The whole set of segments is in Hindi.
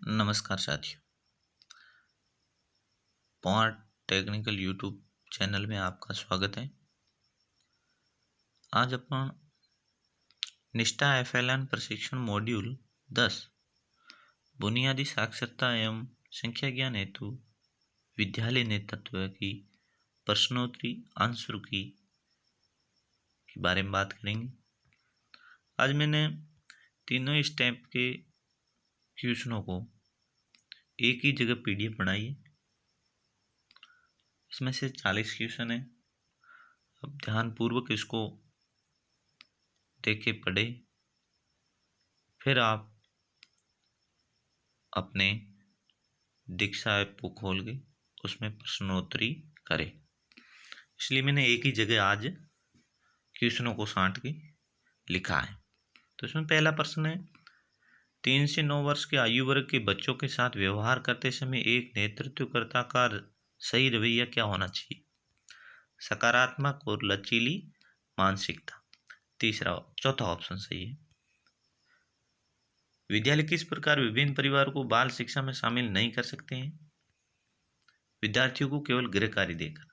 नमस्कार साथियों, पवार टेक्निकल यूट्यूब चैनल में आपका स्वागत है। आज अपन निष्ठा एफएलएन प्रशिक्षण मॉड्यूल 10 बुनियादी साक्षरता एवं संख्या ज्ञान हेतु विद्यालय नेतृत्व की प्रश्नोत्तरी आंसर की के बारे में बात करेंगे। आज मैंने तीनों स्टेप के क्वेश्चनों को एक ही जगह पीडीएफ बनाई है। इसमें से 40 क्वेश्चन है। अब ध्यानपूर्वक इसको देख के पढ़े, फिर आप अपने दीक्षा ऐप को खोल के उसमें प्रश्नोत्तरी करें। इसलिए मैंने एक ही जगह आज क्वेश्चनों को छांट के लिखा है। तो इसमें पहला प्रश्न है, 3 से 9 वर्ष के आयु वर्ग के बच्चों के साथ व्यवहार करते समय एक नेतृत्वकर्ता का सही रवैया क्या होना चाहिए? सकारात्मक और लचीली मानसिकता। चौथा ऑप्शन सही है। विद्यालय किस प्रकार विभिन्न परिवारों को बाल शिक्षा में शामिल नहीं कर सकते हैं? विद्यार्थियों को केवल गृह कार्य देकर।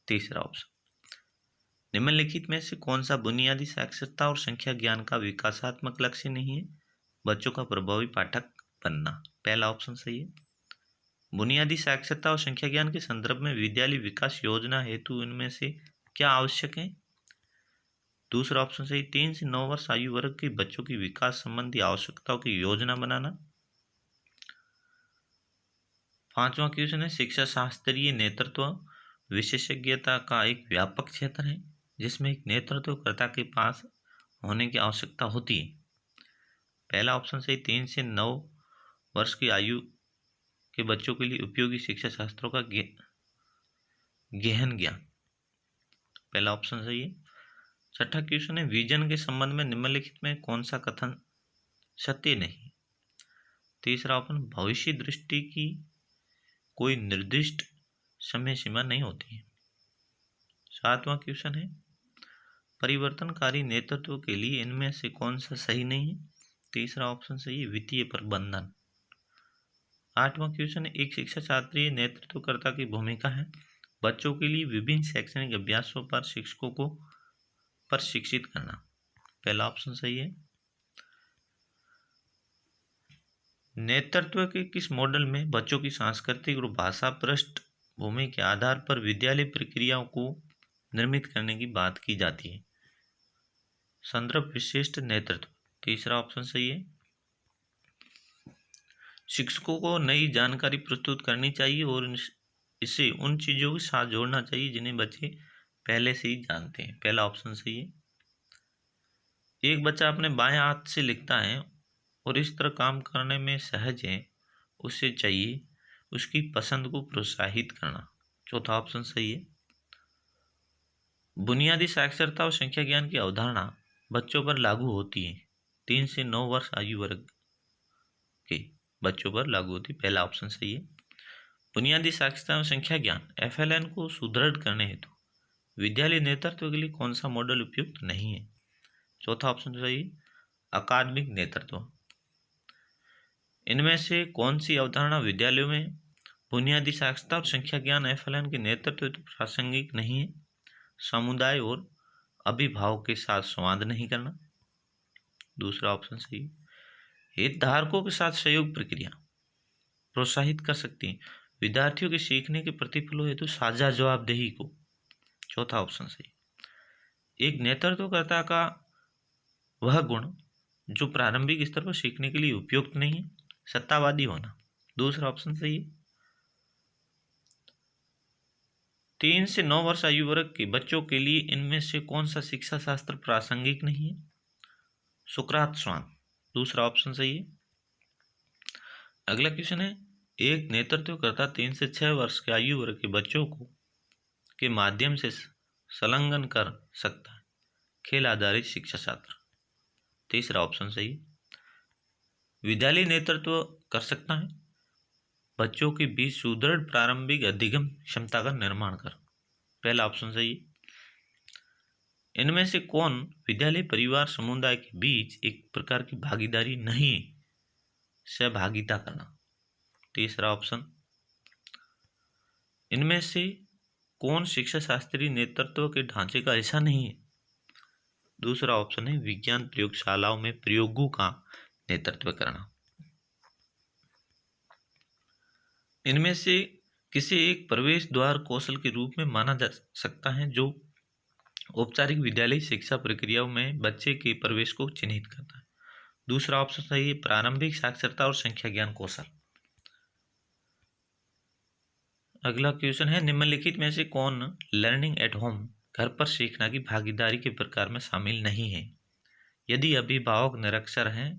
तीसरा ऑप्शन। निम्नलिखित में से कौन सा बुनियादी साक्षरता और संख्या ज्ञान का विकासात्मक लक्ष्य नहीं है? बच्चों का प्रभावी पाठक बनना। पहला ऑप्शन सही है। बुनियादी साक्षरता और संख्या ज्ञान के संदर्भ में विद्यालय विकास योजना हेतु इनमें से क्या आवश्यक है? दूसरा ऑप्शन सही, 3 से 9 वर्ष आयु वर्ग के बच्चों की विकास संबंधी आवश्यकताओं की योजना बनाना। पांचवा क्वेश्चन है, शिक्षा शास्त्रीय नेतृत्व विशेषज्ञता का एक व्यापक क्षेत्र है जिसमें एक नेतृत्वकर्ता के पास होने की आवश्यकता होती है। पहला ऑप्शन सही, 3 से 9 वर्ष की आयु के बच्चों के लिए उपयोगी शिक्षा शास्त्रों का गहन ज्ञान। पहला ऑप्शन सही है। छठा क्वेश्चन है, विजन के संबंध में निम्नलिखित में कौन सा कथन सत्य नहीं? तीसरा ऑप्शन, भविष्य दृष्टि की कोई निर्दिष्ट समय सीमा नहीं होती है। सातवां क्वेश्चन है, परिवर्तनकारी नेतृत्व के लिए इनमें से कौन सा सही नहीं है? तीसरा ऑप्शन सही है, वित्तीय प्रबंधन। आठवां क्वेश्चन है, एक शिक्षा शास्त्रीय नेतृत्वकर्ता की भूमिका है बच्चों के लिए विभिन्न शैक्षणिक अभ्यासों पर शिक्षकों को प्रशिक्षित करना। पहला ऑप्शन सही है। नेतृत्व के किस मॉडल में बच्चों की सांस्कृतिक और भाषा पृष्ठभूमि के आधार पर विद्यालय प्रक्रियाओं को निर्मित करने की बात की जाती है? संदर्भ विशिष्ट नेतृत्व। तीसरा ऑप्शन सही है। शिक्षकों को नई जानकारी प्रस्तुत करनी चाहिए और इसे उन चीजों के साथ जोड़ना चाहिए जिन्हें बच्चे पहले से ही जानते हैं। पहला ऑप्शन सही है। एक बच्चा अपने बाएं हाथ से लिखता है और इस तरह काम करने में सहज है, उससे चाहिए उसकी पसंद को प्रोत्साहित करना। चौथा ऑप्शन सही है। बुनियादी साक्षरता और संख्या ज्ञान की अवधारणा बच्चों पर लागू होती है 3 से 9 वर्ष आयु वर्ग के बच्चों पर लागू होती है। पहला ऑप्शन सही है। बुनियादी साक्षरता और संख्या ज्ञान एफएलएन को सुदृढ़ करने हेतु विद्यालय नेतृत्व के लिए कौन सा मॉडल उपयुक्त नहीं है? चौथा ऑप्शन सही, अकादमिक नेतृत्व। इनमें से कौन सी अवधारणा विद्यालयों में बुनियादी साक्षरता और संख्या ज्ञान एफएलएन के नेतृत्व हेतु प्रासंगिक नहीं है? समुदाय और अभिभावक के साथ संवाद नहीं करना। दूसरा ऑप्शन सही, हितधारकों के साथ सहयोग प्रक्रिया प्रोत्साहित कर सकती है विद्यार्थियों के सीखने के प्रतिफलों हेतु साझा जवाबदेही को। चौथा ऑप्शन सही, एक नेतृत्वकर्ता का वह गुण जो प्रारंभिक स्तर पर सीखने के लिए उपयुक्त नहीं है, सत्तावादी होना। दूसरा ऑप्शन सही है। 3 से 9 वर्ष आयु वर्ग के बच्चों के लिए इनमें से कौन सा शिक्षा शास्त्र प्रासंगिक नहीं है? सुकरात स्वांग। दूसरा ऑप्शन सही है। अगला क्वेश्चन है, एक नेतृत्वकर्ता 3 से 6 वर्ष के आयु वर्ग के बच्चों को के माध्यम से संलग्न कर सकता है खेल आधारित शिक्षा शास्त्र। तीसरा ऑप्शन सही, विद्यालय नेतृत्व कर सकता है बच्चों के बीच सुदृढ़ प्रारंभिक अधिगम क्षमता का निर्माण कर। पहला ऑप्शन सही। इनमें से कौन विद्यालय परिवार समुदाय के बीच एक प्रकार की भागीदारी नहीं, सहभागिता करना। तीसरा ऑप्शन, इनमें से कौन शिक्षा शास्त्रीय नेतृत्व के ढांचे का हिस्सा नहीं है? दूसरा ऑप्शन है विज्ञान प्रयोगशालाओं में प्रयोगों का नेतृत्व करना। इनमें से किसी एक प्रवेश द्वार कौशल के रूप में माना जा सकता है जो औपचारिक विद्यालय शिक्षा प्रक्रियाओं में बच्चे के प्रवेश को चिन्हित करता है। दूसरा ऑप्शन सही है प्रारंभिक साक्षरता और संख्या ज्ञान कौशल। अगला क्वेश्चन है निम्नलिखित में से कौन लर्निंग एट होम घर पर सीखना की भागीदारी के प्रकार में शामिल नहीं है? यदि अभिभावक निरक्षर हैं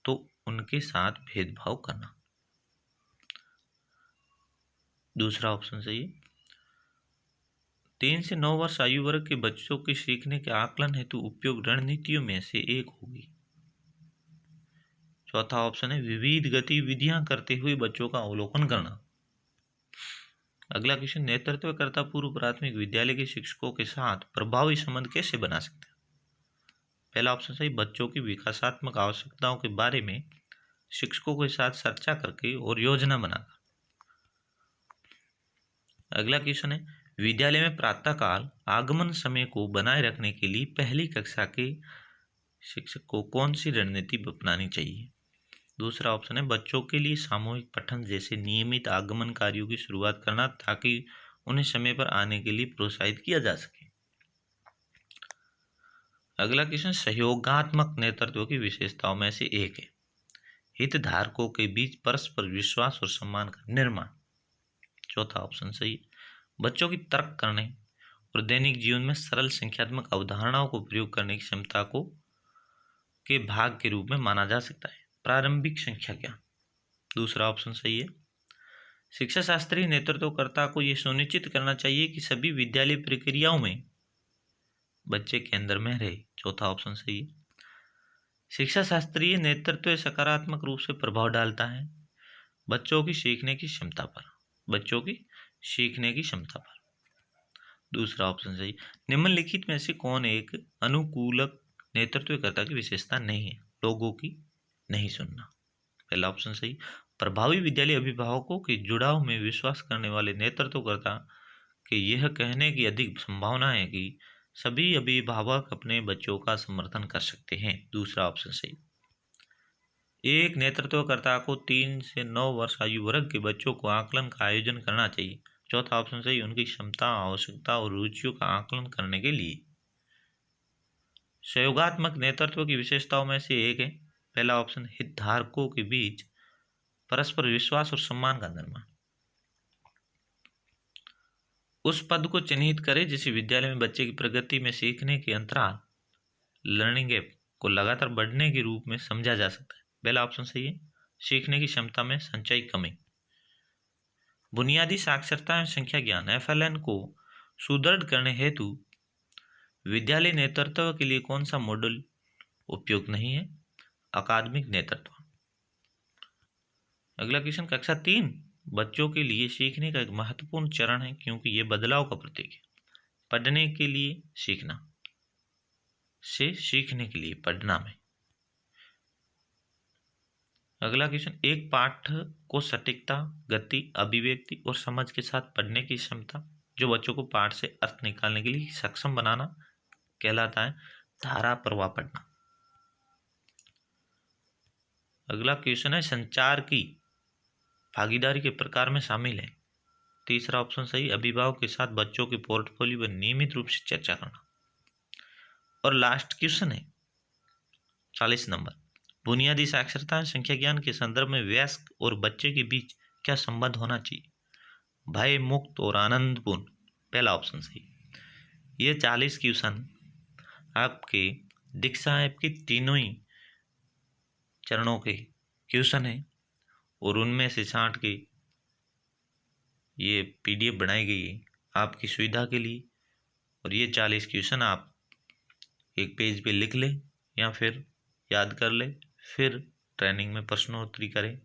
तो उनके साथ भेदभाव करना। दूसरा ऑप्शन सही है 3 से 9 वर्ष आयु वर्ग के बच्चों के सीखने के आकलन हेतु उपयोग रणनीतियों में से एक होगी। चौथा ऑप्शन है विविध गतिविधियां करते हुए बच्चों का अवलोकन करना। अगला क्वेश्चन नेतृत्वकर्ता पूर्व प्राथमिक विद्यालय के शिक्षकों के साथ प्रभावी संबंध कैसे बना सकते हैं? पहला ऑप्शन सही बच्चों की विकासात्मक आवश्यकताओं के बारे में शिक्षकों के साथ चर्चा करके और योजना बनाकर। अगला क्वेश्चन है विद्यालय में प्रातःकाल आगमन समय को बनाए रखने के लिए पहली कक्षा के शिक्षक को कौन सी रणनीति अपनानी चाहिए? दूसरा ऑप्शन है बच्चों के लिए सामूहिक पठन जैसे नियमित आगमन कार्यों की शुरुआत करना ताकि उन्हें समय पर आने के लिए प्रोत्साहित किया जा सके। अगला क्वेश्चन सहयोगात्मक नेतृत्व की विशेषताओं में से एक है हितधारकों के बीच परस्पर विश्वास और सम्मान का निर्माण। चौथा ऑप्शन सही बच्चों की तर्क करने और दैनिक जीवन में सरल संख्यात्मक अवधारणाओं को प्रयोग करने की क्षमता को के भाग के रूप में माना जा सकता है प्रारंभिक संख्या ज्ञान। दूसरा ऑप्शन सही है शिक्षा शास्त्रीय नेतृत्वकर्ता को यह सुनिश्चित करना चाहिए कि सभी विद्यालय प्रक्रियाओं में बच्चे केंद्र में रहे। चौथा ऑप्शन सही है शिक्षा शास्त्रीय नेतृत्व सकारात्मक रूप से प्रभाव डालता है बच्चों की सीखने की क्षमता पर। दूसरा ऑप्शन सही निम्नलिखित में से कौन एक अनुकूलक नेतृत्वकर्ता की विशेषता नहीं है? लोगों की नहीं सुनना। पहला ऑप्शन सही प्रभावी विद्यालय अभिभावकों के जुड़ाव में विश्वास करने वाले नेतृत्वकर्ता के यह कहने की अधिक संभावना है कि सभी अभिभावक अपने बच्चों का समर्थन कर सकते हैं। दूसरा ऑप्शन सही एक नेतृत्वकर्ता को 3 से 9 वर्ष आयु वर्ग के बच्चों को आकलन का आयोजन करना चाहिए। चौथा ऑप्शन सही उनकी क्षमता आवश्यकता और रुचियों का आकलन करने के लिए। सहयोगात्मक नेतृत्व की विशेषताओं में से एक है पहला ऑप्शन हितधारकों के बीच परस्पर विश्वास और सम्मान का निर्माण। उस पद को चिन्हित करें जिसे विद्यालय में बच्चे की प्रगति में सीखने के अंतराल लर्निंग गैप को लगातार बढ़ने के रूप में समझा जा सकता है। पहला ऑप्शन सही है सीखने की क्षमता में संचयी कमी। बुनियादी साक्षरता एवं संख्या ज्ञान FLN को सुदृढ़ करने हेतु विद्यालय नेतृत्व के लिए कौन सा मॉडल उपयुक्त नहीं है? अकादमिक नेतृत्व। अगला क्वेश्चन कक्षा 3 बच्चों के लिए सीखने का एक महत्वपूर्ण चरण है क्योंकि यह बदलाव का प्रतीक है। पढ़ने के लिए सीखना से सीखने के लिए पढ़ना में। अगला क्वेश्चन एक पाठ को सटीकता गति अभिव्यक्ति और समझ के साथ पढ़ने की क्षमता जो बच्चों को पाठ से अर्थ निकालने के लिए सक्षम बनाना कहलाता है धारा प्रवाह पढ़ना। अगला क्वेश्चन है संचार की भागीदारी के प्रकार में शामिल है। तीसरा ऑप्शन सही अभिभावक के साथ बच्चों के पोर्टफोलियो पर नियमित रूप से चर्चा करना। और लास्ट क्वेश्चन है 40 नंबर बुनियादी साक्षरता संख्या ज्ञान के संदर्भ में वयस्क और बच्चे के बीच क्या संबंध होना चाहिए? भय मुक्त और आनंदपूर्ण। पहला ऑप्शन सही। ये 40 क्वेश्चन आपके दीक्षा ऐप की तीनों ही चरणों के क्वेश्चन है और उनमें से छांट के ये PDF बनाई गई है आपकी सुविधा के लिए। और ये 40 क्वेश्चन आप एक पेज पे लिख लें या फिर याद कर लें, फिर ट्रेनिंग में प्रश्नोत्तरी करें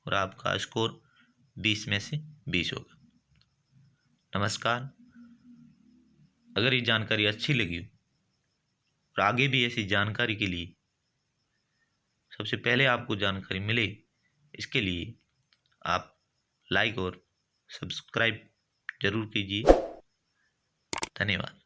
और आपका स्कोर 20 में से 20 होगा। नमस्कार। अगर ये जानकारी अच्छी लगी हो और आगे भी ऐसी जानकारी के लिए सबसे पहले आपको जानकारी मिले इसके लिए आप लाइक और सब्सक्राइब जरूर कीजिए। धन्यवाद।